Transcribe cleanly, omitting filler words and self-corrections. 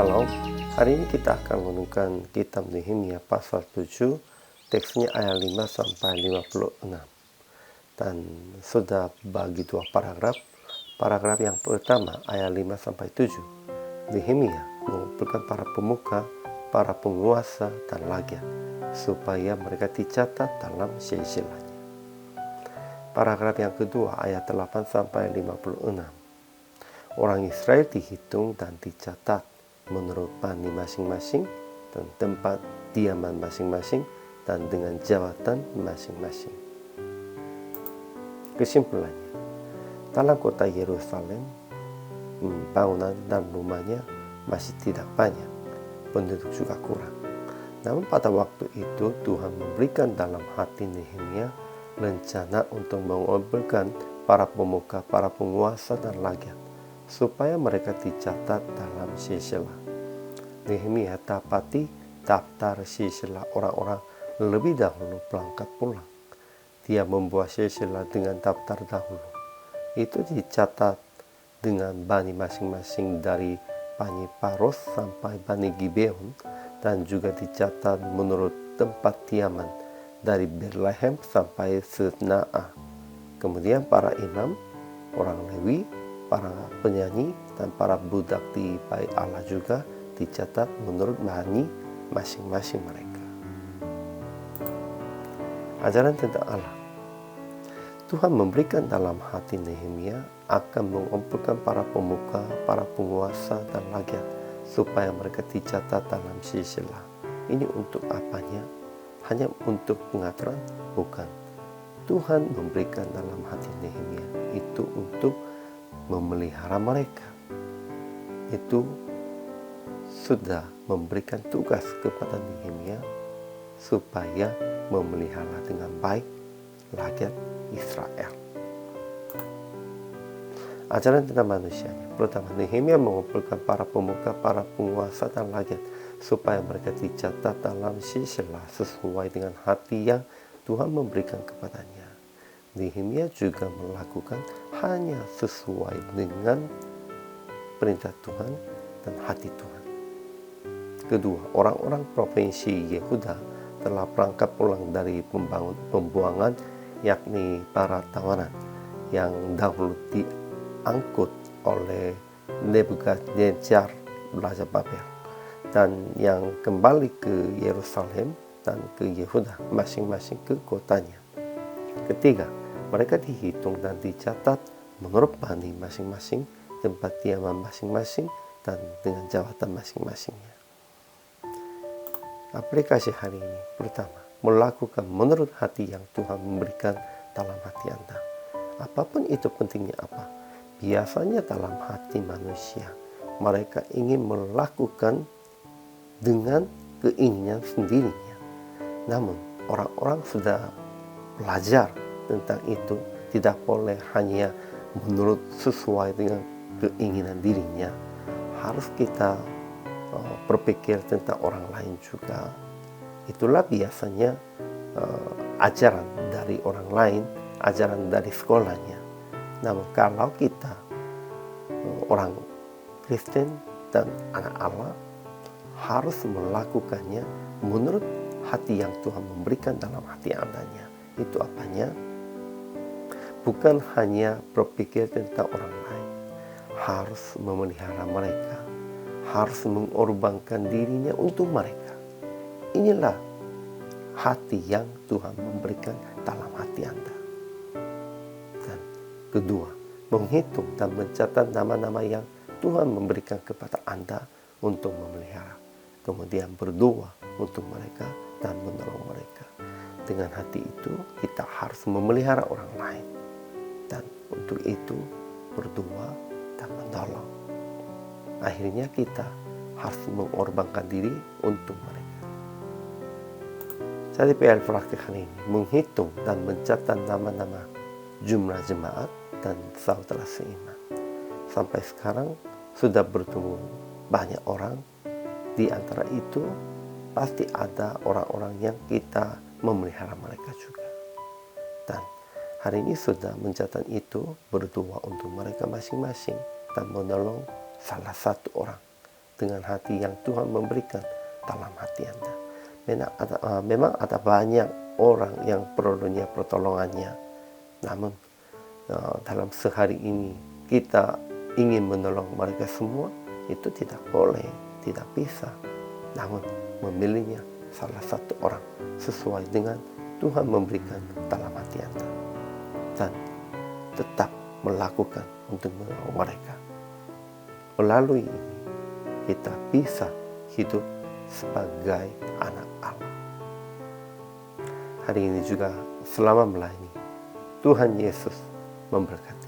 Shalom, hari ini kita akan menemukan kitab Nehemia pasal 7, teksnya ayat 5 sampai 56. Dan sudah bagi dua paragraf. Paragraf yang pertama ayat 5 sampai 7. Nehemia mengumpulkan para pemuka, para penguasa dan rakyat supaya mereka dicatat dalam silsilahnya. Paragraf yang kedua ayat 8 sampai 56. Orang Israel dihitung dan dicatat menurut bani masing-masing dan tempat diaman masing-masing dan dengan jabatan masing-masing. Kesimpulannya, dalam kota Yerusalem, bangunan dan rumahnya masih tidak banyak, penduduk juga kurang. Namun pada waktu itu Tuhan memberikan dalam hati Nehemia rencana untuk mengumpulkan para pemuka, para penguasa dan rakyat supaya mereka dicatat dalam silsilah. Nehemia dapati daftar silsilah orang-orang lebih dahulu berangkat pulang. Dia membuat silsilah dengan daftar dahulu. Itu dicatat dengan bani masing-masing dari bani Paros sampai bani Gibeon, dan juga dicatat menurut tempat diaman dari Bethlehem sampai Setnaah. Kemudian para imam, orang Lewi, para penyanyi dan para budak di bait Allah juga dicatat menurut bani masing-masing mereka. Ajaran tentang Allah. Tuhan memberikan dalam hati Nehemia akan mengumpulkan para pemuka, para penguasa dan rakyat supaya mereka dicatat dalam silsilah. Ini untuk apanya? Hanya untuk pengaturan? Bukan. Tuhan memberikan dalam hati Nehemia itu untuk memelihara mereka. Itu sudah memberikan tugas kepada Nehemia supaya memelihara dengan baik rakyat Israel. Ajaran tentang manusianya. Pertama, Nehemia mengumpulkan para pemuka, para penguasa dan rakyat supaya mereka dicatat dalam silsilah sesuai dengan hati yang Tuhan memberikan kepadanya. Nehemia juga melakukan hanya sesuai dengan perintah Tuhan dan hati Tuhan. Kedua, orang-orang provinsi Yehuda telah berangkat pulang dari pembuangan, yakni para tawanan yang dahulu diangkut oleh Nebukadnezar Raja Babel dan yang kembali ke Yerusalem dan ke Yehuda, masing-masing ke kotanya. Ketiga, mereka dihitung dan dicatat menurut bani masing-masing, tempat diaman masing-masing, dan dengan jabatan masing-masingnya. Aplikasi hari ini. Pertama, melakukan menurut hati yang Tuhan memberikan dalam hati Anda. Apapun itu pentingnya apa. Biasanya dalam hati manusia, mereka ingin melakukan dengan keinginan sendirinya. Namun, orang-orang sudah belajar tentang itu, tidak boleh hanya menurut sesuai dengan keinginan dirinya. Harus kita berpikir tentang orang lain juga. Itulah biasanya ajaran dari orang lain, ajaran dari sekolahnya. Namun kalau kita orang Kristen dan anak Allah harus melakukannya menurut hati yang Tuhan memberikan dalam hati Anda-nya. Itu apanya? Bukan hanya berpikir tentang orang lain, harus memelihara mereka, harus mengorbankan dirinya untuk mereka. Inilah hati yang Tuhan memberikan dalam hati Anda. Dan kedua, menghitung dan mencatat nama-nama yang Tuhan memberikan kepada Anda untuk memelihara. Kemudian berdoa untuk mereka dan menolong mereka. Dengan hati itu kita harus memelihara orang lain. Dan untuk itu berdoa dan menolong. Akhirnya kita harus mengorbankan diri untuk mereka. Jadi PR praktik hari ini menghitung dan mencatat nama-nama jumlah jemaat dan saudara seiman. Sampai sekarang sudah bertemu banyak orang. Di antara itu pasti ada orang-orang yang kita memelihara mereka juga. Dan hari ini sudah mencatat itu, berdoa untuk mereka masing-masing dan menolong salah satu orang dengan hati yang Tuhan memberikan dalam hati Anda. Memang ada banyak orang yang perlunya pertolongannya. Namun dalam sehari ini kita ingin menolong mereka semua, itu tidak boleh, tidak bisa. Namun memilihnya salah satu orang sesuai dengan Tuhan memberikan dalam hati Anda. Dan tetap melakukan untuk menolong mereka. Melalui ini kita bisa hidup sebagai anak Allah. Hari ini juga selama melayani, Tuhan Yesus memberkati.